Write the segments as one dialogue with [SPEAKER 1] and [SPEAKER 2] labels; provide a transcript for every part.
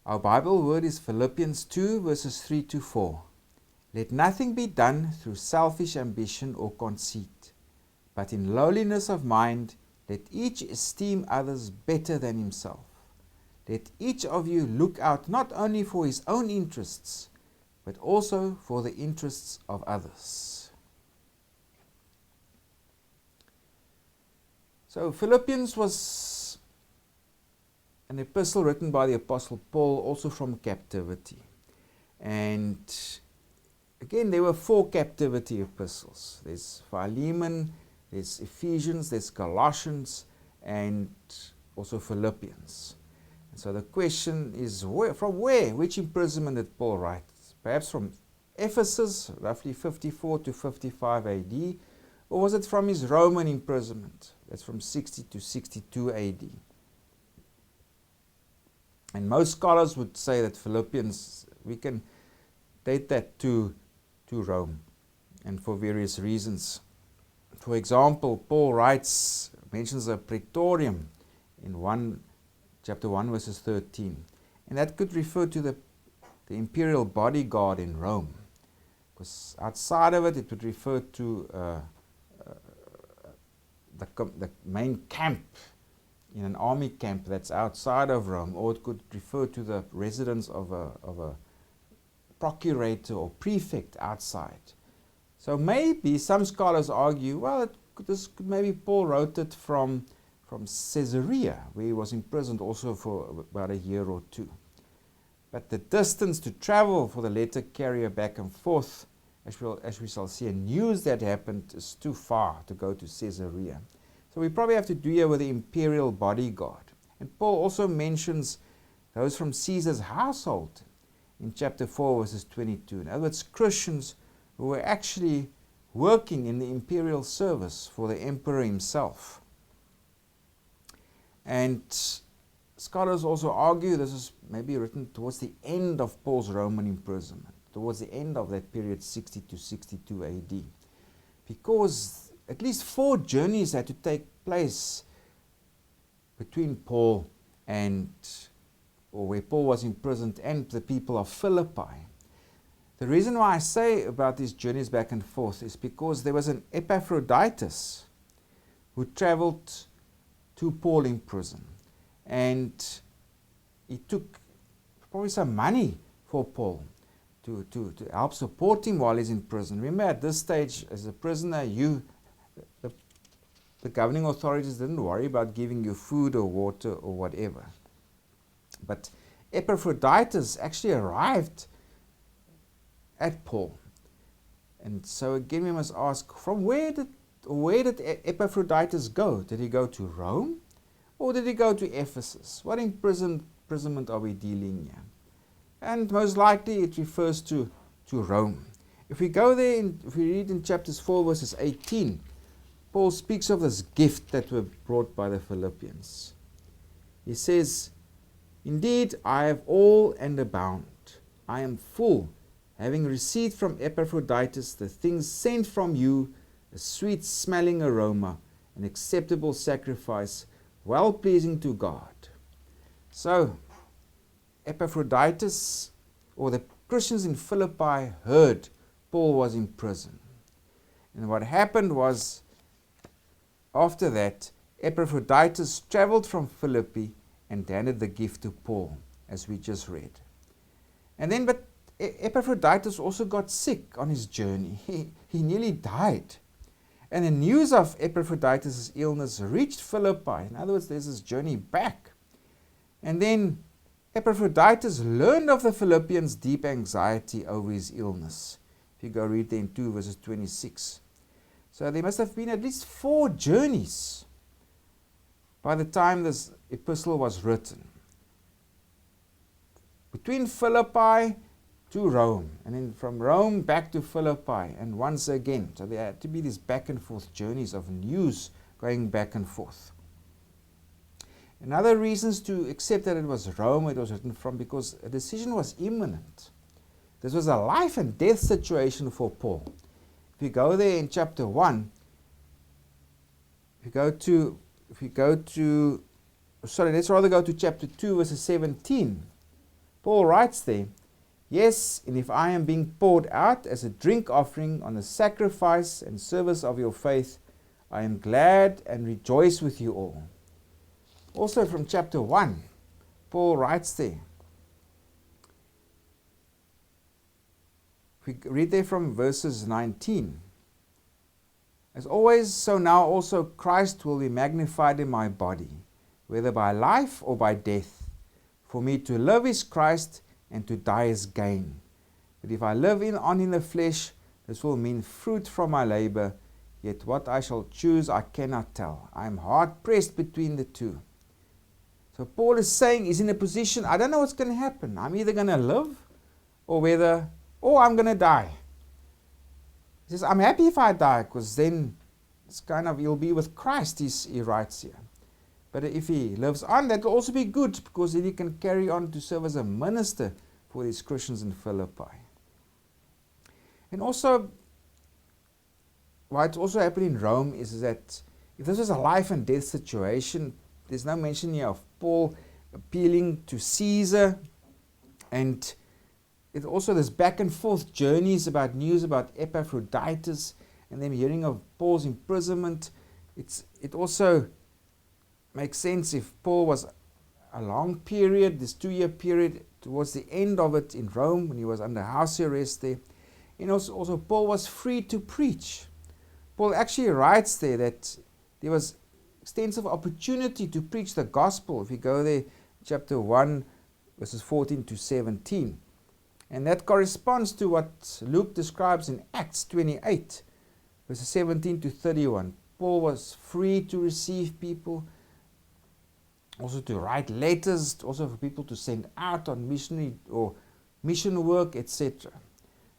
[SPEAKER 1] Our Bible word is Philippians 2 verses 3 to 4. Let nothing be done through selfish ambition or conceit, but in lowliness of mind let each esteem others better than himself. Let each of you look out not only for his own interests, but also for the interests of others. So Philippians was an epistle written by the Apostle Paul, also from captivity. And again, there were 4 captivity epistles. There's Philemon, there's Ephesians, there's Colossians, and also Philippians. And so the question is, which imprisonment did Paul write? Perhaps from Ephesus, roughly 54 to 55 AD, or was it from his Roman imprisonment? That's from 60 to 62 AD. And most scholars would say that Philippians, we can date that to Rome, and for various reasons. For example, Paul mentions a praetorium in chapter 1 verses 13, and that could refer to the imperial bodyguard in Rome, because outside of it, it would refer to the main camp in an army camp that's outside of Rome, or it could refer to the residence of a procurator or prefect outside. So maybe some scholars argue, well, maybe Paul wrote it from Caesarea, where he was imprisoned also for about a year or 2. But the distance to travel for the letter carrier back and forth, as we shall see, and news that happened is too far to go to Caesarea. So we probably have to do here with the imperial bodyguard. And Paul also mentions those from Caesar's household in chapter 4 verses 22. In other words, Christians who were actually working in the imperial service for the emperor himself. And scholars also argue this is maybe written towards the end of Paul's Roman imprisonment, towards the end of that period, 60 to 62 AD, because at least 4 journeys had to take place between Paul or where Paul was imprisoned, and the people of Philippi. The reason why I say about these journeys back and forth is because there was an Epaphroditus who traveled to Paul in prison, and he took probably some money for Paul to help support him while he's in prison. Remember, at this stage, as a prisoner, the governing authorities didn't worry about giving you food or water or whatever. But Epaphroditus actually arrived at Paul. And so again we must ask, where did Epaphroditus go? Did he go to Rome? Or did he go to Ephesus? What imprisonment are we dealing here? And most likely it refers to Rome. If we go there, if we read in chapters 4 verses 18, Paul speaks of this gift that were brought by the Philippians. He says, "Indeed, I have all and abound. I am full, having received from Epaphroditus the things sent from you, a sweet-smelling aroma, an acceptable sacrifice, well-pleasing to God." So, Epaphroditus, or the Christians in Philippi, heard Paul was in prison. And what happened was, after that, Epaphroditus traveled from Philippi and handed the gift to Paul, as we just read. And then, but Epaphroditus also got sick on his journey. He nearly died. And the news of Epaphroditus' illness reached Philippi. In other words, there's this journey back. And then Epaphroditus learned of the Philippians' deep anxiety over his illness. If you go read there in 2 verses 26. So there must have been at least 4 journeys by the time this epistle was written. Between Philippi to Rome, and then from Rome back to Philippi, and once again. So there had to be these back and forth journeys of news going back and forth. Another reasons to accept that it was Rome it was written from, because a decision was imminent. This was a life and death situation for Paul. If you go there in chapter 1, let's rather go to chapter 2 verses 17. Paul writes there, "Yes, and if I am being poured out as a drink offering on the sacrifice and service of your faith, I am glad and rejoice with you all." Also from chapter 1, Paul writes there. We read there from verses 19. "As always, so now also Christ will be magnified in my body, whether by life or by death. For me to live is Christ, and to die is gain. But if I live on in the flesh, this will mean fruit from my labor, yet what I shall choose I cannot tell. I am hard pressed between the two." So Paul is saying he's in a position, I don't know what's going to happen. I'm either going to live or I'm going to die. He says, I'm happy if I die, because then it's he'll be with Christ, he writes here. But if he lives on, that will also be good, because then he can carry on to serve as a minister for these Christians in Philippi. And also, what's also happening in Rome is that if this was a life and death situation, there's no mention here of Paul appealing to Caesar, and it also this back and forth journeys about news about Epaphroditus and them hearing of Paul's imprisonment. It also makes sense if Paul was a long period, this 2-year period, towards the end of it in Rome when he was under house arrest there. And also Paul was free to preach. Paul actually writes there that there was extensive opportunity to preach the gospel. If you go there, chapter 1, verses 14 to 17. And that corresponds to what Luke describes in Acts 28, verses 17 to 31. Paul was free to receive people, also to write letters, also for people to send out on missionary or mission work, etc.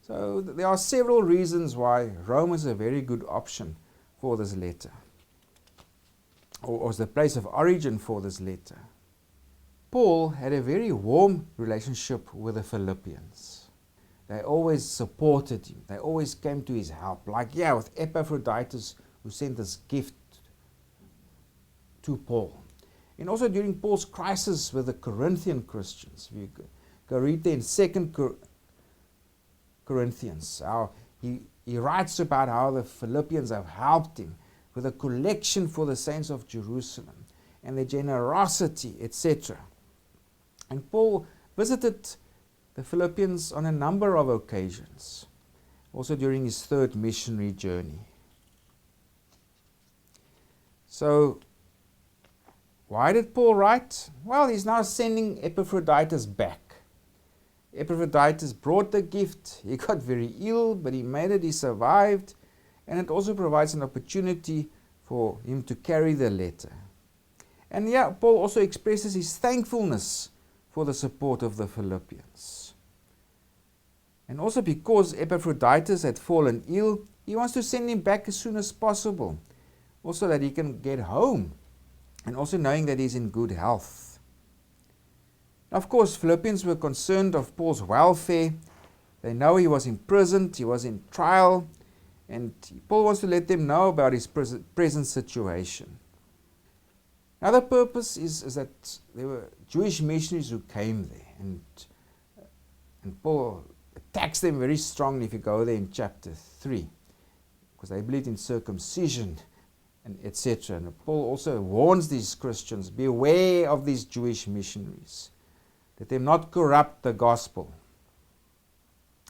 [SPEAKER 1] So there are several reasons why Rome is a very good option for this letter, or as the place of origin for this letter. Paul had a very warm relationship with the Philippians. They always supported him. They always came to his help. Like, with Epaphroditus, who sent this gift to Paul. And also during Paul's crisis with the Corinthian Christians. If you go read there in 2 Corinthians, how he writes about how the Philippians have helped him with a collection for the saints of Jerusalem and their generosity, etc. And Paul visited the Philippians on a number of occasions, also during his 3rd missionary journey. So, why did Paul write? Well, he's now sending Epaphroditus back. Epaphroditus brought the gift. He got very ill, but he made it, he survived, and it also provides an opportunity for him to carry the letter. And Paul also expresses his thankfulness for the support of the Philippians. And also because Epaphroditus had fallen ill, he wants to send him back as soon as possible, also that he can get home, and also knowing that he's in good health. Now, of course, Philippians were concerned of Paul's welfare. They know he was imprisoned, he was in trial, and Paul wants to let them know about his present situation. Another purpose is that there were Jewish missionaries who came there, and Paul attacks them very strongly if you go there in chapter 3, because they believed in circumcision and etc. And Paul also warns these Christians, beware of these Jewish missionaries, let them not corrupt the gospel.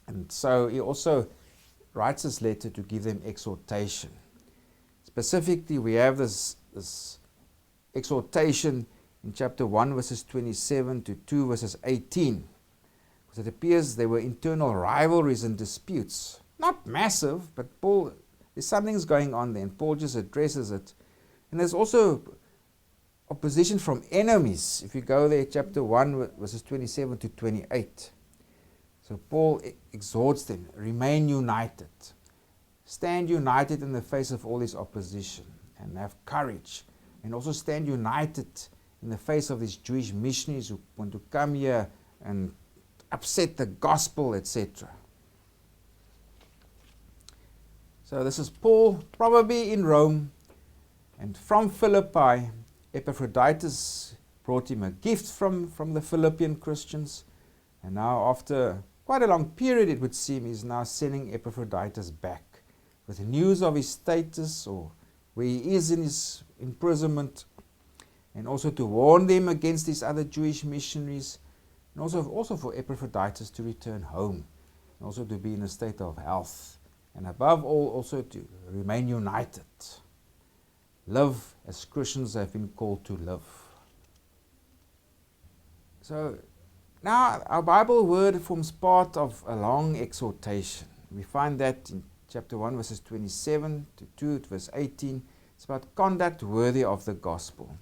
[SPEAKER 1] And so he also writes this letter to give them exhortation. Specifically, we have this exhortation in chapter 1 verses 27 to 2 verses 18, because it appears there were internal rivalries and disputes, not massive, but there's something's going on there, and Paul just addresses it. And there's also opposition from enemies. If you go there, chapter 1 verses 27 to 28. So Paul exhorts them, remain united, stand united in the face of all this opposition, and have courage. And also stand united in the face of these Jewish missionaries who want to come here and upset the gospel, etc. So this is Paul, probably in Rome, and from Philippi, Epaphroditus brought him a gift from the Philippian Christians, And now after quite a long period, it would seem, he's now sending Epaphroditus back with news of his status, or where he is in his imprisonment, and also to warn them against these other Jewish missionaries, and also for Epaphroditus to return home, and also to be in a state of health, and above all also to remain united. Live as Christians have been called to live. So now our Bible word forms part of a long exhortation. We find that in chapter 1 verses 27 to 2 to verse 18. It's about conduct worthy of the gospel.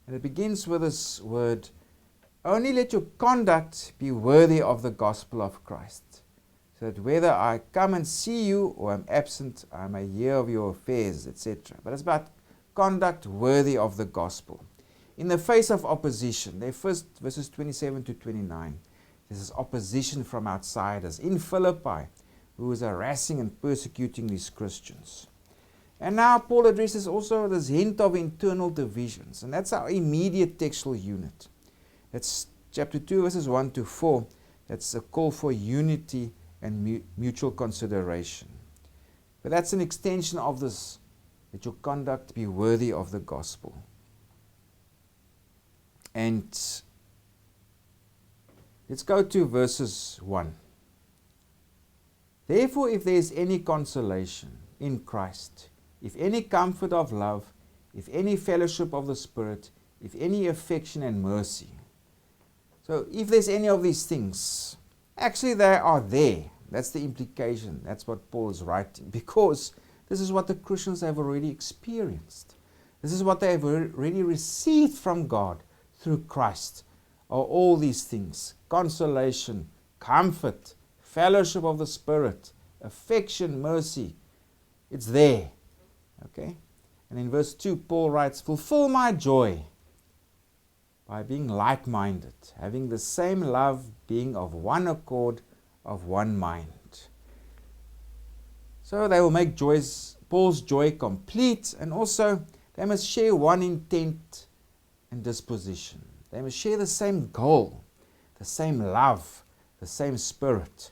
[SPEAKER 1] And it begins with this word, only let your conduct be worthy of the gospel of Christ, so that whether I come and see you or am absent, I may hear of your affairs, etc. But it's about conduct worthy of the gospel. In the face of opposition, there first verses 27 to 29, this is opposition from outsiders in Philippi, who is harassing and persecuting these Christians. And now Paul addresses also this hint of internal divisions, and that's our immediate textual unit. That's chapter 2 verses 1 to 4. That's a call for unity and mutual consideration. But that's an extension of this, that your conduct be worthy of the gospel. And let's go to verses 1. Therefore, if there is any consolation in Christ, if any comfort of love, if any fellowship of the Spirit, if any affection and mercy. So if there's any of these things, actually they are there. That's the implication. That's what Paul is writing, because this is what the Christians have already experienced. This is what they have already received from God through Christ, are all these things: consolation, comfort, fellowship of the Spirit, affection, mercy. It's there. Okay? And in verse 2, Paul writes, fulfill my joy by being like-minded, having the same love, being of one accord, of one mind. So they will make Paul's joy complete, and also they must share one intent and disposition. They must share the same goal, the same love, the same spirit.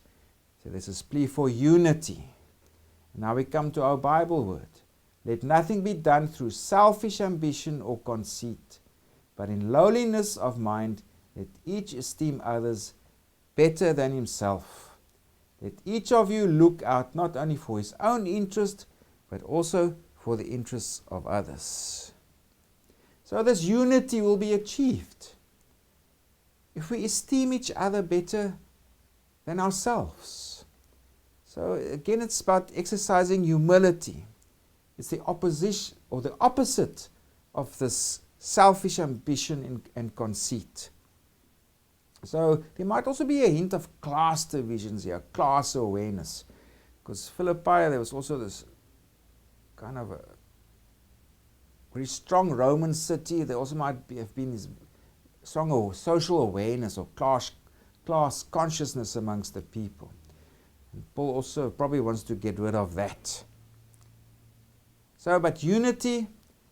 [SPEAKER 1] So this is plea for unity. Now we come to our Bible word. Let nothing be done through selfish ambition or conceit, but in lowliness of mind let each esteem others better than himself. Let each of you look out not only for his own interest, but also for the interests of others. So this unity will be achieved if we esteem each other better than ourselves. So again, it's about exercising humility. It's the opposition, or the opposite of this selfish ambition and conceit. So there might also be a hint of class divisions here, class awareness. Because Philippi, there was also this kind of a very strong Roman city. There also might have been this strong social awareness or class consciousness amongst the people. And Paul also probably wants to get rid of that. So, but unity,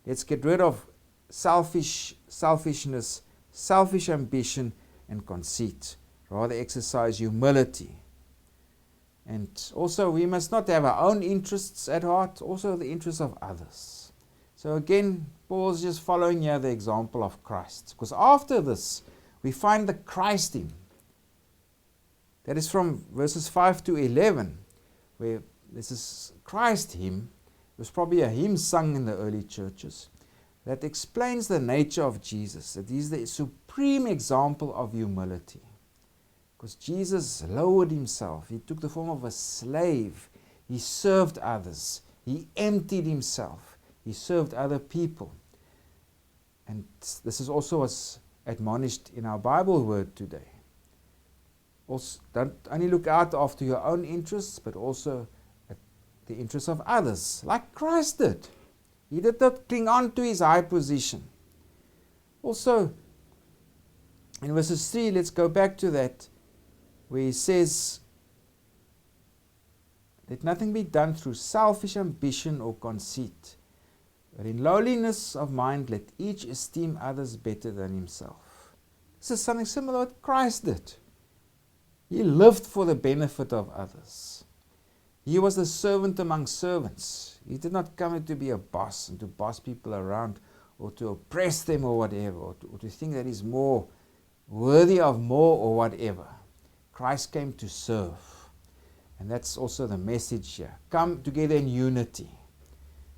[SPEAKER 1] let's get rid of selfishness, selfish ambition, and conceit. Rather exercise humility. And also we must not have our own interests at heart, also the interests of others. So again, Paul's just following here the example of Christ. Because after this, we find the Christ hymn. That is from verses 5 to 11, where this is Christ hymn. It was probably a hymn sung in the early churches that explains the nature of Jesus, that he's the supreme example of humility. Because Jesus lowered himself. He took the form of a slave. He served others. He emptied himself. He served other people. And this is also what's admonished in our Bible word today. Also, don't only look out after your own interests, but also at the interests of others, like Christ did. He did not cling on to his high position. Also, in verses 3, let's go back to that, where he says, let nothing be done through selfish ambition or conceit, but in lowliness of mind let each esteem others better than himself. This is something similar to what Christ did. He lived for the benefit of others. He was the servant among servants. He did not come to be a boss and to boss people around or to oppress them or whatever, or to think that he's more worthy of more or whatever. Christ came to serve. And that's also the message here. Come together in unity.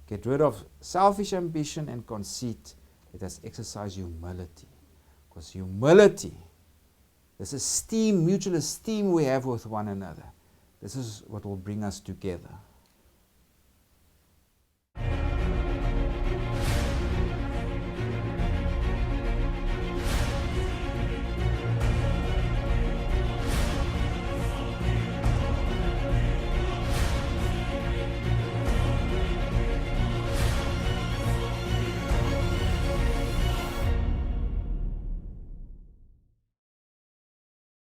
[SPEAKER 1] Get rid of selfish ambition and conceit. Let us exercise humility. Because humility, this esteem, mutual esteem we have with one another, this is what will bring us together.